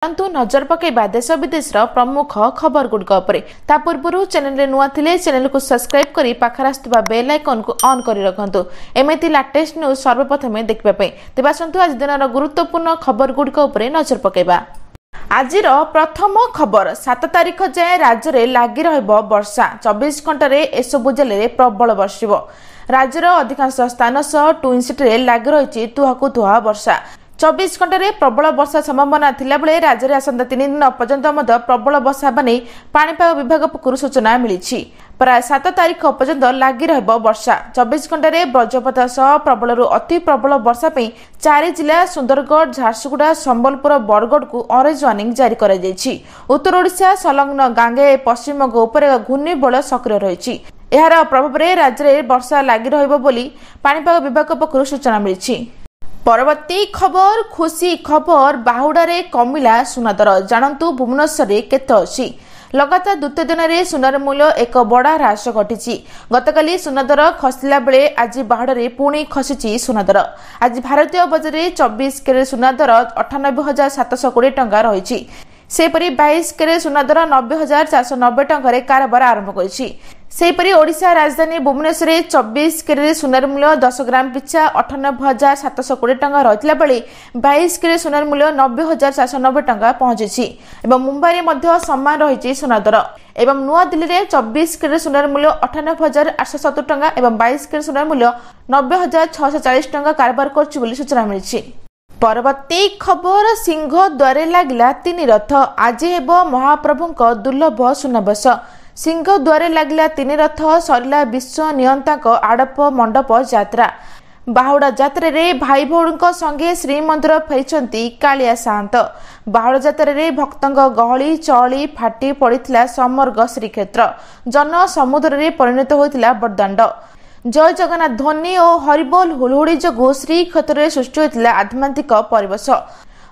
परंतु नजर पकईबा देश विदेश प्रमुख खबर गुड़िक ता पूर्व चैनल नुआ थिले चैनल को सब्सक्राइब करी पाखर आसुवा बेल आइकन को ऑन करी रखंतु एमिति लेटेस्ट न्यूज सर्वप्रथमे देखिबा पई तेबा सन्तु आज दिनर गुरुत्वपूर्ण खबर गुड़िक नजर पकईबा। आज प्रथम खबर 7 तारिख जाए राज्य में लगी वर्षा 24 घंटे एसबु जिले में प्रबल बर्षिब। राज्यर अधिकांश स्थान सह ट्विन सिटी लगी रही तुहाकु तुहा वर्षा 24 घंटे प्रबल वर्षा संभावना थिला बेले राज्य में आसंता 3 दिन पर्यंत प्रबल वर्षा हेबा नै पाणीपाग विभाग पक्षरु सूचना मिली। प्राय 7 तारिख पर्यंत लगी वर्षा 24 घंटे वज्रपात सह प्रबल अति प्रबल वर्षा पे 4 जिला सुंदरगढ़ झारसुगुड़ा संबलपुर बरगढ़ को ऑरेंज वार्निंग जारी कर उत्तर ओडिशा संलग्न गांगे पश्चिमबंग उपर घूर्णिबलय सक्रिय रही। यार प्रभाव में राज्य में वर्षा लगी रही पाणीपाग विभाग पक्षरु सूचना मिली। परवर्ती खबर खुशी खबर बाहुडारे कमिला सुना दर जानतु भुवनेश्वर केते अछि। लगातार द्वितीय दिन में सुनार मूल्य एक बड़ा ह्रास घटी। गतकाली सुना दर खसला बेले आज बाहुडारे पुणी खसी सुना दर। आज भारतीय बजार में 24 कैरेट सुना दर 98,720 टंका रही। सेपरी 22 कैरेट सुना दर 90,490 टंका कारोबार आरंभ कर। सेपरी ओडिशा राजधानी भुवनेश्वर 24 कैरेट सुनार मूल्य 10 ग्राम पिछा 98,720 टंका रही बेले 22 कैरेट सुनार मूल्य 90,490 टंका पहुंची। मुंबई में समान रही सुना दर एवं नुआ दिल्ली में 24 कैरेट सुनार मूल्य 98,870 टंका और 22 कैरेट सुनार मूल्य 90,640 टंका कारोबार कर सूचना मिली। परवर्ती खबर सिंह द्वारे लगिला 3 रथ आज हेब महाप्रभु दुर्लभ सुनावेश। सिंह द्वारे लगिला 3 रथ सरला विश्व नियंता आड़प मंडप यात्रा। बाहुड़ा यात्रा रे भाई भौणी संगे श्रीमंदिर फेरी कालिया सात। बाहुड़ा यात्रा रे भक्तों गहली चली फाटी पड़ा समर्ग श्रीक्षेत्र जन समुद्र रे परिणत होता बरदाण्ड। जय जगन्नाथ ध्वनि और हरिबोल हुलहुड़ी जो श्रीक्षेत्र में सृष्टि होता आध्यात्मिक परिवेश।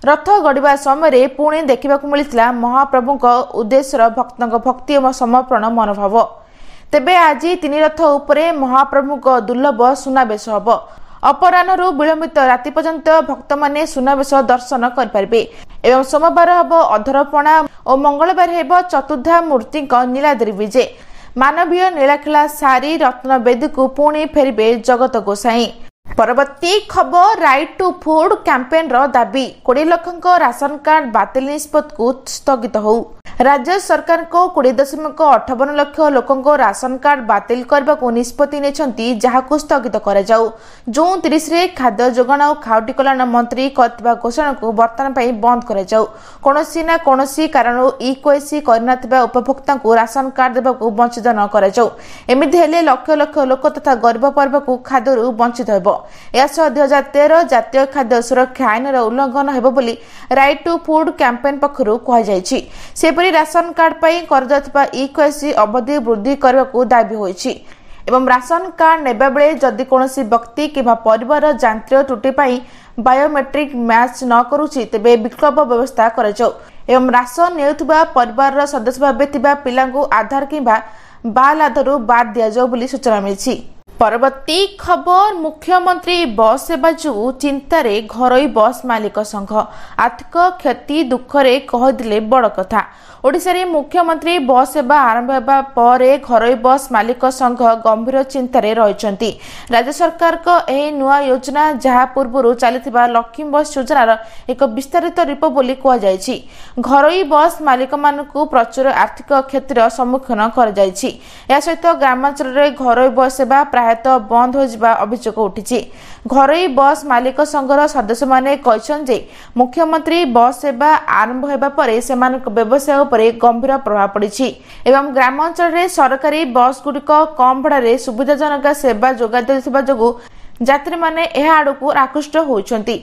रथ गड़िबा समय पुणी देखा मिलता महाप्रभु उद्देश्य भक्तों भक्ति और समर्पण मनोभाव। तेबे आज 3 रथ उपरे महाप्रभु दुर्लभ सुनावेश हम। अपराह्न विलंबित राति पर्यंत भक्त माने सुनावेश दर्शन करें एवं सोमवार हम अधरपणा और मंगलवार हम चतुर्धा मूर्ति नीलाद्रि विजे। मानवीय नीलाखिला सारी रत्न बेदी को पुणी फेरबे जगत गोसाई। परवर्ती खबर राइट टू फूड कैंपेन दाबी 20 लाख राशन कार्ड बातिल निष्पत्ति को स्थगित हो। राज्य सरकार को 20.58 लाख लोकों राशन कार्ड बातिल करने को निष्पत्ति नेछंती जहाको स्थगित करा जाऊ। जून 30 रे खाद्य जोगाण और खाउटी कल्याण मंत्री करथिबा घोषणा को वर्तमान पई बंद करा जाऊ। कोनोसी ना कोनोसी कारण इक्वेसी करनाथिबा उपभोक्ता को राशन कार्ड देबा को वंचित न करा जाऊ। एमिति हेले लक्ष लक्ष लोक तथा गरीब पर्व को खाद्यरु वंचित हेबो। यासह 2013 जातीय खाद्य सुरक्षा आईन उल्लंघन हेबो बोली राइट टू फूड कैंपेन पक्षरु कहा जायछि। सेपरि राशन कार्ड पर कर इक्वेसी अवधि वृद्धि करने को दाबी होइछि एवं राशन कार्ड नेबा बेले जदि कोनोसी व्यक्ति किबा परिवार जांत्रिक त्रुटि पई बायोमेट्रिक मैच न करूछि तेबे विकल्प व्यवस्था करा जाऊ एवं राशन नेउथबा परिवार सदस्य भाबे थिबा पिलांगु आधार किबा बाल आधारु बाद दिया जाऊ बोली सूचना मिलिछि। परवर्ती खबर मुख्यमंत्री बस सेवा जो चिंतारे घरोई बस मालिक संघ आर्थिक क्षति दुखरे कहदिले बड़ कथा। ओडिशा रे मुख्यमंत्री बस सेवा आरंभ होगा पर घरोई बस मालिक संघ गंभीर चिंतारे रहिसंती। राज्य सरकार को एही नुआ योजना जहा पूर्व चलथिबा लक्ष्मी बस योजनार एक विस्तारित रूप बोली कहा जायछि। घरोई बस मालिक मानकु प्रचुर आर्थिक क्षतिर सम्मुखीन कर जायछि। या सहित ग्रामांचल रे घरोई बस सेवा प्रायतः बंद हो जिबा अभियोग उठिछि। घरोई बस मालिक संघर सदस्य माने कहछन जे मुख्यमंत्री बस सेवा आरंभ होगा पर सेमानक व्यवसाय उपरे गंभीर प्रभाव पड़िछि एवं ग्रामांचल रे सरकारी बस गुड़िक कम भाड़े सुविधाजनक सेवा जोगा देथिबा जोगु यात्री माने एहा आडकु आकृष्ट होउछंती।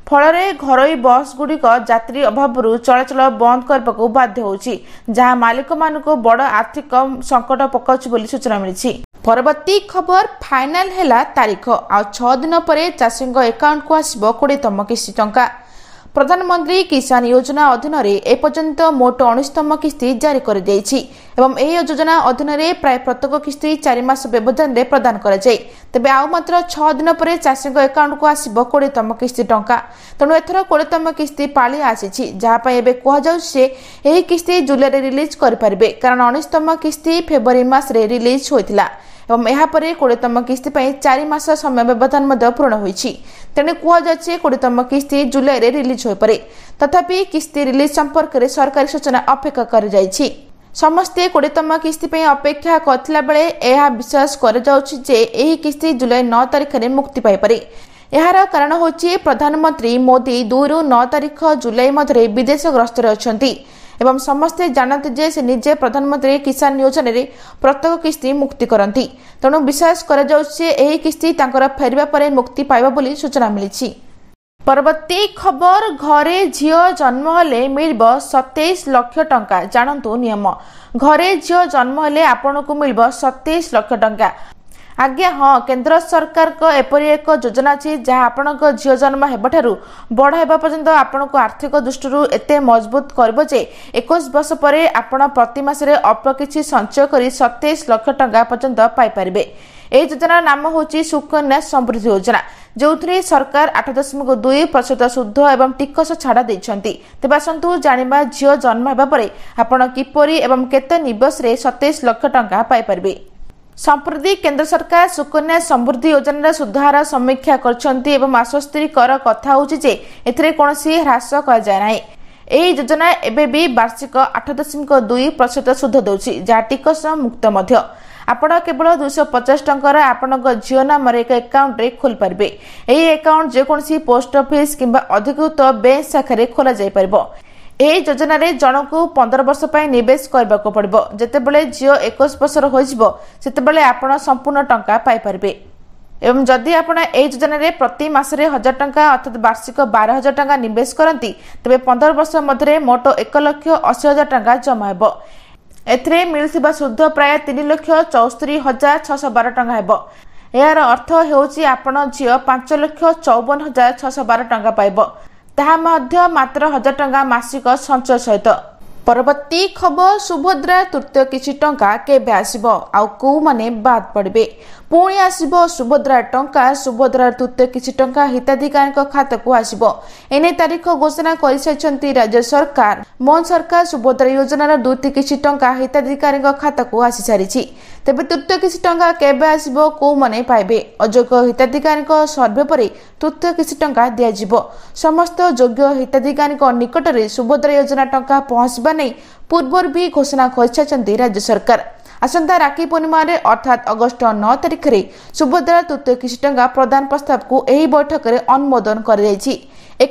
फल घरोई बस गुड़िक यात्री अभाव चलाचल बंद करने बाध्य होउछि जहां मालिक मानकु बड़ आर्थिक संकट पकाउछि बोली सूचना मिलिछि। परवर्ती खबर फाइनल हैला तारीख आ 6 दिन पर चाषी अकाउंट को आसिबो 20तम किस्ती टंका। प्रधानमंत्री किसान योजना अधीन एपर्यंत मोट 19तम किस्ती जारी कर योजना अधीन प्राय प्रत्येक किस्ती 4 मास व्यवधान में प्रदान कर तेबे आउ मात्र 6 दिन पर चाषी अकाउंट को आसब 20तम किस्ती टंका। तेणु एथर 20तम किस्ती पाली आसी जहाँपाई यह किस्ती जुलाई रिलीज करेंगे कारण 19तम किस्ती फेब्रुआरी मास रिलीज होता एवं यापर 20तम किस्ती 4 मास समय व्यवधान पूर्ण होती। तेणु कहुचे 20तम किस्ती जुलाई रिलीज हो पारे तथापि किस्ती रिलीज संपर्क में सरकारी सूचना अपेक्षा कर समस्ते 20तम किस्ती अपेक्षा करथिला बेले यह विश्वास कर किस्ती जुलाई 9 तारिख में मुक्ति पाइपरे। यार कारण होची प्रधानमंत्री मोदी 2 ରୁ 9 तारिख जुलाई मध्य विदेश गस्त अच्छी एवं समस्ते जानते जे से निजे प्रधानमंत्री किसान योजना रे प्रत्येक किस्ती मुक्ति करती। तेणु विश्वास कर किस्ती फेरवा पर मुक्ति पाइबा बोली सूचना मिली। परवर्ती खबर घरे झियो जन्म हेले मिल 27 लाख टंका। जानतु नियम घरे झियो जन्म हेले आपन को मिल 27 लाख टंका। आज्ञा हाँ केंद्र सरकार को एपरी एक योजना अच्छी जहाँ आपण झील जन्म होबाठू बड़ होगा पर्यंत आपण को आर्थिक दृष्टि एत मजबूत कर 21 वर्ष पर आपण प्रति मासरे अल्प किछि संचय कर 27 लाख टंका पर्यंत पाइपर। यह योजना नाम होची सुकन्या समृद्धि योजना जो सरकार 8.2% सुध एवं टिकस छाड़ा देइछंती। तेबे आसंतु जानिबा झील जन्म होबा परे आपण किपरि एवं केते निवेश रे 27 लाख टंका पाइपर। संप्रति केंद्र सरकार सुकन्या समृद्धि योजना सुधार समीक्षा करछंती एवं आश्वस्तिकर कथा होची जे एथिरे कोनोसी ह्रास कर जाय नाही। एही योजना एबे भी वार्षिक 8.2% सुध दउची जा टिकस मुक्त मध्य। आपण केवल 250 टंकार आपण झील नाम एक अकाउंट रे खोल पारबे। एही अकाउंट जे कोनोसी पोस्ट ऑफिस किंबा अधिकृत बैंक शाखा रे खोला जाय परबो। यह योजना रे जनकु 15 वर्ष पर निवेश करबा को पड़िबो। जेतेबेले झील 21 वर्षर होइजिबो सेतेबेले आपण संपूर्ण टंका पाइ परबे। एवं जदि आपण ए योजना रे प्रति मासरे 1000 टंका अर्थात वार्षिक 12000 टंका निवेश करंती तेबे 15 वर्ष मध्य मोट 1,80,000 टंका जमा हेबो। एथरे मिलथिबा सुध प्राय 3,74,612 टंका हेबो। यार अर्थ हेउची आपण झील 5,54,612 टंका पाइबो ताहा मध्य मात्र 1000 टंका मासिक संचय सहित। परवर्ती खबर सुभद्रा तृतीय किछि टंका केबे आसीबो आउ को माने बाद पड़बे पुणी आसीबो सुभद्रा टंका। सुभद्रा तृतीय किछि टंका हिताधिकारी खाता को आसीबो एने तारीख घोषणा करिसेछंती राज्य सरकार। मोहन सरकार सुभद्रा योजनार 2 किछि टंका हिताधिकारी खाता को आसी सारिछि। तेबे तृतीय किछि टंका केबे आसीबो को माने पाइबे अयोग्य हिताधिकारी सर्वे पर तृतीय किछि टंका दिया जिवो। समस्त योग्य हिताधिकारी निकट में सुभद्रा योजना टंका पहुंचबा नहीं पूर्व भी घोषणा कर राज्य सरकार। आसंता राखी पूर्णिमा अर्थात अगस्ट 9 तारिख में सुभद्रा तृतीय किछि टंका प्रदान प्रस्ताव को यही बैठक में अनुमोदन कर 1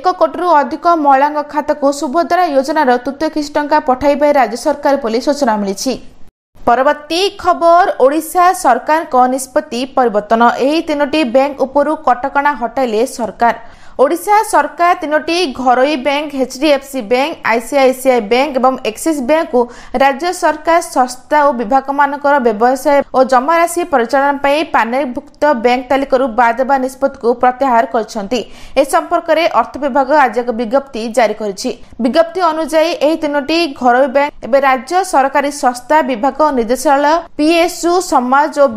कोटी अधिक महिला खाता को सुभद्रा योजनार तृतीय किछि टंका पठाइबे राज्य सरकार बोली सूचना मिली। परवर्ती खबर ओडिशा सरकार को निष्पत्ति परिवर्तन। यही 3टी बैंक उपरू कटकणा हटाइले सरकार। ओडिशा सरकार 3टी घरोई bank HDFC bank ICICI bank एवं एक्सिस बैंक को राज्य सरकार संस्था और विभाग मानकर व्यवसाय और जमा राशि परिचालन पैनलभुक्त बैंक तालिका बाद देवा निष्पत्ति को प्रत्याहार करछंती। ए संपर्क में अर्थ विभाग आज एक विज्ञप्ति जारी करिछि। विज्ञप्ति अनुसार यही 3टी घरोई बैंक एवं राज्य सरकारी संस्था विभाग निर्देशालय पीएसयू समाज और